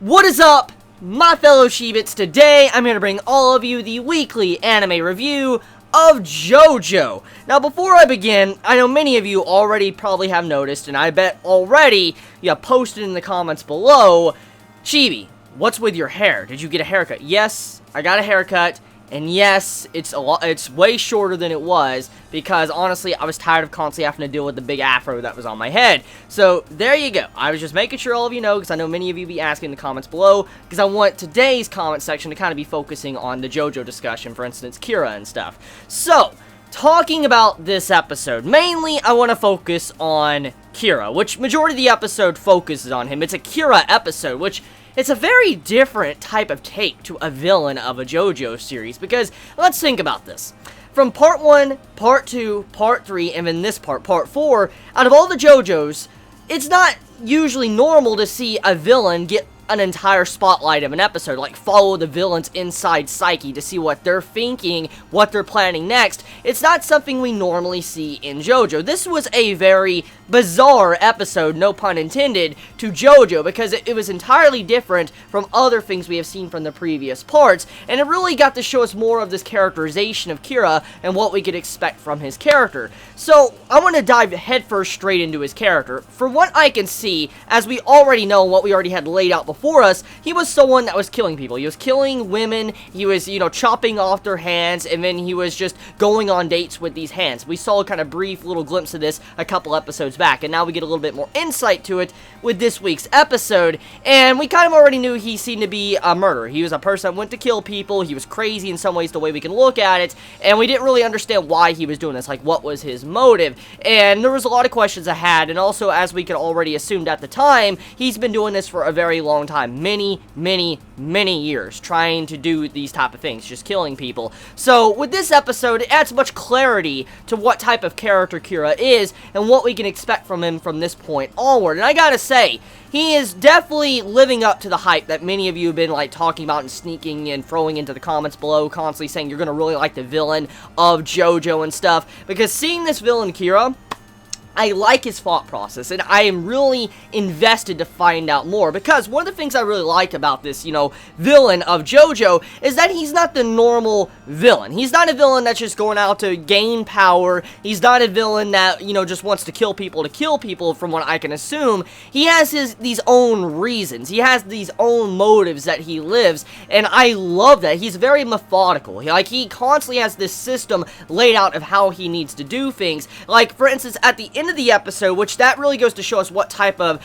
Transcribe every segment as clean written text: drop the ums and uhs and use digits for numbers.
What is up, my fellow Shibits? Today, I'm here to bring all of you the weekly anime review of JoJo. Now, before I begin, I know many of you already probably have noticed, and I bet already you posted in the comments below, Chibi, what's with your hair? Did you get a haircut? Yes, I got a haircut. And yes, it's way shorter than it was, because honestly, I was tired of constantly having to deal with the big afro that was on my head. So, there you go. I was just making sure all of you know, because I know many of you be asking in the comments below, because I want today's comment section to kind of be focusing on the JoJo discussion, for instance, Kira and stuff. So, talking about this episode, mainly I want to focus on Kira, which majority of the episode focuses on him. It's a Kira episode, which it's a very different type of take to a villain of a JoJo series, because let's think about this. From part 1, part 2, part 3, and then this part 4, out of all the JoJos, it's not usually normal to see a villain get an entire spotlight of an episode, like follow the villain's inside psyche to see what they're thinking, what they're planning next. It's not something we normally see in JoJo. This was a very bizarre episode, no pun intended, to JoJo, because it was entirely different from other things we have seen from the previous parts, and it really got to show us more of this characterization of Kira and what we could expect from his character. So, I want to dive headfirst straight into his character. From what I can see, as we already know, what we already had laid out before us, he was someone that was killing people. He was killing women, he was, chopping off their hands, and then he was just going on dates with these hands. We saw a kind of brief little glimpse of this a couple episodes back, and now we get a little bit more insight to it with this week's episode, and we kind of already knew he seemed to be a murderer. He was a person that went to kill people. He was crazy in some ways, the way we can look at it, and we didn't really understand why he was doing this, like what was his motive, and there was a lot of questions I had, and also, as we could already assumed at the time, he's been doing this for a very long time, many years, trying to do these type of things, just killing people. So, with this episode, it adds much clarity to what type of character Kira is, and what we can expect from him from this point onward. And I gotta say, he is definitely living up to the hype that many of you have been, talking about and sneaking and throwing into the comments below, constantly saying you're gonna really like the villain of JoJo and stuff, because seeing this villain, Kira, I like his thought process, and I am really invested to find out more, because one of the things I really like about this, villain of JoJo, is that he's not the normal villain. He's not a villain that's just going out to gain power. He's not a villain that, just wants to kill people, from what I can assume. He has these own reasons. He has these own motives that he lives, and I love that. He's very methodical. He constantly has this system laid out of how he needs to do things. Like, for instance, at the end of the episode, which that really goes to show us what type of,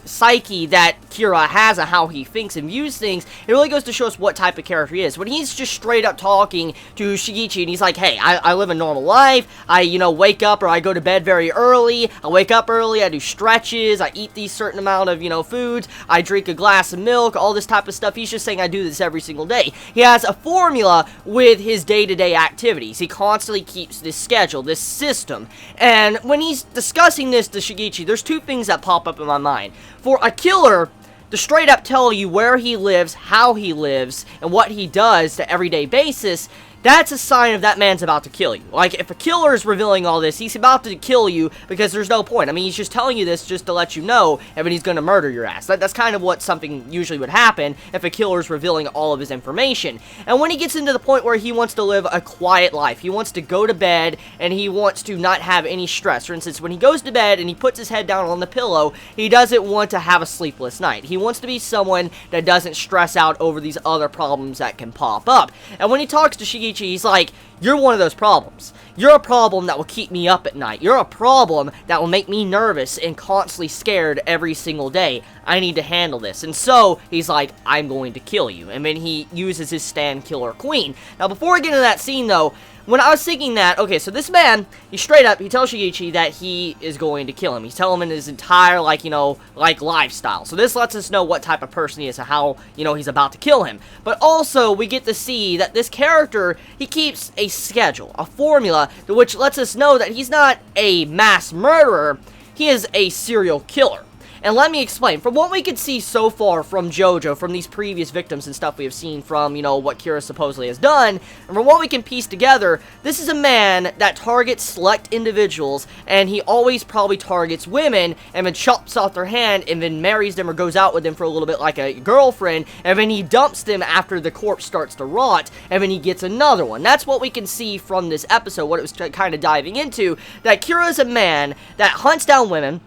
psyche that Kira has and how he thinks and views things. It really goes to show us what type of character he is. When he's just straight up talking to Shigechi, and he's like, hey, I live a normal life, I, wake up or I go to bed very early, I wake up early, I do stretches, I eat these certain amount of, foods, I drink a glass of milk, all this type of stuff. He's just saying I do this every single day. He has a formula with his day-to-day activities. He constantly keeps this schedule, this system, and when he's discussing this to Shigechi, there's two things that pop up in my mind. For a killer to straight up tell you where he lives, how he lives, and what he does to everyday basis, that's a sign of that man's about to kill you. If a killer is revealing all this, he's about to kill you because there's no point. I mean, he's just telling you this just to let you know, and then he's going to murder your ass. That's kind of what something usually would happen if a killer is revealing all of his information. And when he gets into the point where he wants to live a quiet life, he wants to go to bed, and he wants to not have any stress. For instance, when he goes to bed and he puts his head down on the pillow, he doesn't want to have a sleepless night. He wants to be someone that doesn't stress out over these other problems that can pop up. And when he talks to Shigechi, he's like, you're one of those problems. You're a problem that will keep me up at night. You're a problem that will make me nervous and constantly scared every single day. I need to handle this. And so, he's like, I'm going to kill you. And then he uses his stand killer queen. Now, before I get into that scene, though, when I was thinking that, okay, so this man, he straight up, he tells Shigechi that he is going to kill him. He's telling him his entire, lifestyle. So this lets us know what type of person he is and how, he's about to kill him. But also, we get to see that this character, he keeps a schedule, a formula, which lets us know that he's not a mass murderer, he is a serial killer. And let me explain. From what we can see so far from JoJo, from these previous victims and stuff we have seen from, you know, what Kira supposedly has done, and from what we can piece together, this is a man that targets select individuals, and he always probably targets women, and then chops off their hand, and then marries them or goes out with them for a little bit like a girlfriend, and then he dumps them after the corpse starts to rot, and then he gets another one. That's what we can see from this episode, what it was kind of diving into, that Kira is a man that hunts down women.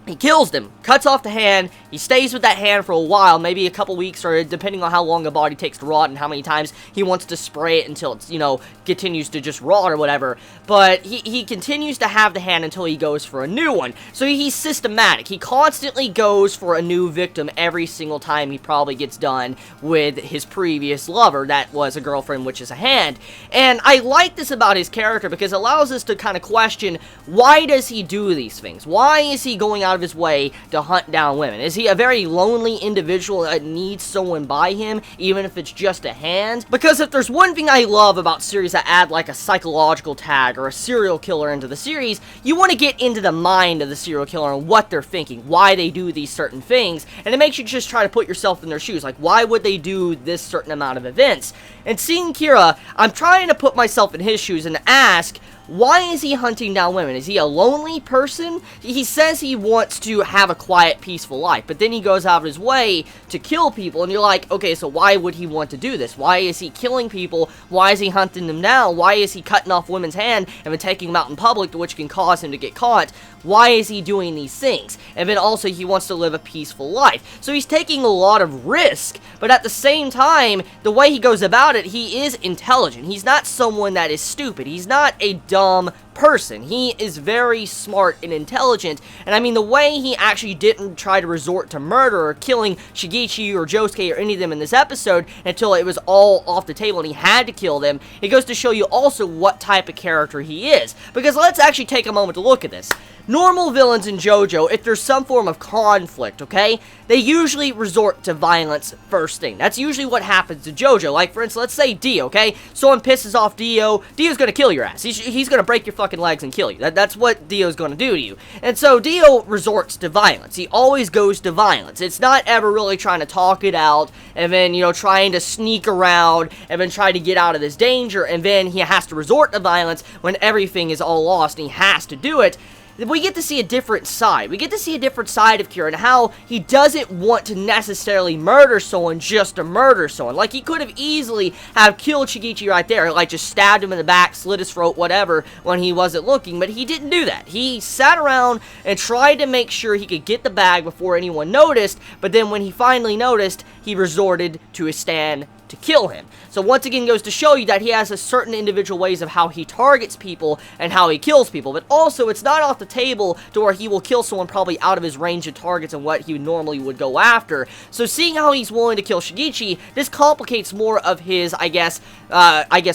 He kills them, cuts off the hand, he stays with that hand for a while, maybe a couple weeks, or depending on how long a body takes to rot and how many times he wants to spray it until it's, you know, continues to just rot or whatever. But he continues to have the hand until he goes for a new one. So he's systematic. He constantly goes for a new victim every single time he probably gets done with his previous lover, that was a girlfriend, which is a hand. And I like this about his character because it allows us to kind of question, why does he do these things? Why is he going out of his way to hunt down women? Is he a very lonely individual that needs someone by him, even if it's just a hand? Because if there's one thing I love about series that add like a psychological tag or a serial killer into the series, you want to get into the mind of the serial killer and what they're thinking, why they do these certain things, and it makes you just try to put yourself in their shoes, like why would they do this certain amount of events? And seeing Kira, I'm trying to put myself in his shoes and ask, why is he hunting down women? Is he a lonely person? He says he wants to have a quiet, peaceful life, but then he goes out of his way to kill people, and you're like, okay, so why would he want to do this? Why is he killing people? Why is he hunting them down? Why is he cutting off women's hand and then taking them out in public, which can cause him to get caught? Why is he doing these things? And then also, he wants to live a peaceful life. So he's taking a lot of risk, but at the same time, the way he goes about it, he is intelligent. He's not someone that is stupid. He's not a dumb person. He is very smart and intelligent, and I mean, the way he actually didn't try to resort to murder or killing Shigechi or Josuke or any of them in this episode until it was all off the table and he had to kill them, it goes to show you also what type of character he is. Because let's actually take a moment to look at this. Normal villains in JoJo, if there's some form of conflict, okay, they usually resort to violence first thing. That's usually what happens to JoJo. Like, for instance, let's say Dio, okay? Someone pisses off Dio, Dio's gonna kill your ass. He's gonna break your fucking legs and kill you. That's what Dio's gonna do to you. And so Dio resorts to violence. He always goes to violence. It's not ever really trying to talk it out, and then, you know, trying to sneak around, and then try to get out of this danger, and then he has to resort to violence when everything is all lost, and he has to do it. We get to see a different side. We get to see a different side of Kira and how he doesn't want to necessarily murder someone just to murder someone. Like, he could have easily have killed Shigechi right there, like just stabbed him in the back, slit his throat, whatever, when he wasn't looking, but he didn't do that. He sat around and tried to make sure he could get the bag before anyone noticed, but then when he finally noticed, he resorted to his stand to kill him. So once again, goes to show you that he has a certain individual ways of how he targets people and how he kills people, but also it's not off the table to where he will kill someone probably out of his range of targets and what he normally would go after. So seeing how he's willing to kill Shigechi, this complicates more of his, I guess,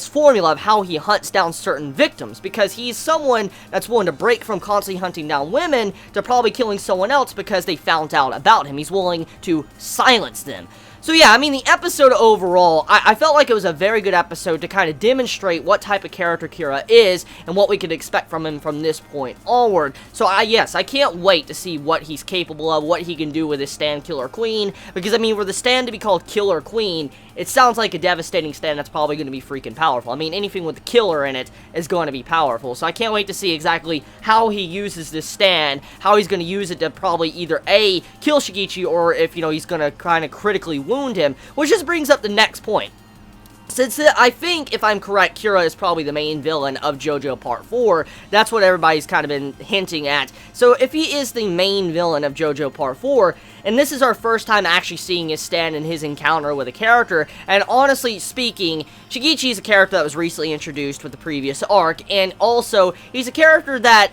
formula of how he hunts down certain victims, because he's someone that's willing to break from constantly hunting down women to probably killing someone else because they found out about him. He's willing to silence them. So yeah, I mean, the episode overall, I felt like it was a very good episode to kind of demonstrate what type of character Kira is and what we could expect from him from this point onward. So yes, I can't wait to see what he's capable of, what he can do with his stand Killer Queen, because I mean, for the stand to be called Killer Queen, it sounds like a devastating stand that's probably going to be freaking powerful. I mean, anything with the killer in it is going to be powerful, so I can't wait to see exactly how he uses this stand, how he's going to use it to probably either A, kill Shigechi, or if, you know, he's going to kind of critically wound him, which just brings up the next point. Since I think, if I'm correct, Kira is probably the main villain of JoJo Part 4, that's what everybody's kind of been hinting at. So if he is the main villain of JoJo Part 4, and this is our first time actually seeing his stand and his encounter with a character, and honestly speaking, Shigechi is a character that was recently introduced with the previous arc, and also, he's a character that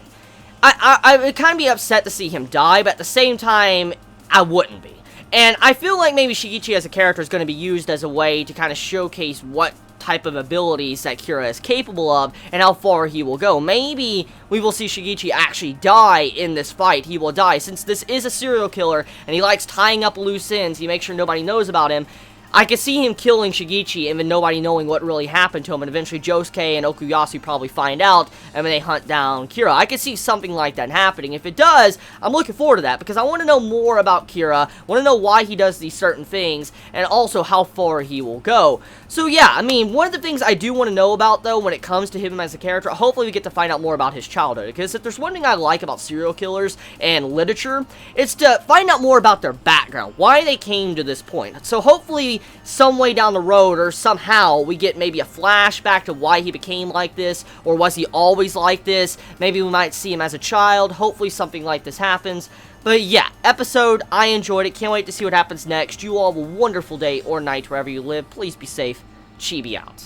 I would kind of be upset to see him die, but at the same time, I wouldn't be. And I feel like maybe Shigechi as a character is going to be used as a way to kind of showcase what type of abilities that Kira is capable of and how far he will go. Maybe we will see Shigechi actually die in this fight. He will die. Since this is a serial killer and he likes tying up loose ends, he makes sure nobody knows about him, I could see him killing Shigechi and then nobody knowing what really happened to him, and eventually Josuke and Okuyasu probably find out, and then they hunt down Kira. I could see something like that happening. If it does, I'm looking forward to that, because I want to know more about Kira, want to know why he does these certain things, and also how far he will go. So yeah, I mean, one of the things I do want to know about, though, when it comes to him as a character, hopefully we get to find out more about his childhood, because if there's one thing I like about serial killers and literature, it's to find out more about their background, why they came to this point. So hopefully, some way down the road, or somehow, we get maybe a flashback to why he became like this, or was he always like this? Maybe we might see him as a child. Hopefully something like this happens. But yeah, episode, I enjoyed it. Can't wait to see what happens next. You all have a wonderful day or night wherever you live. Please be safe. Chibi out.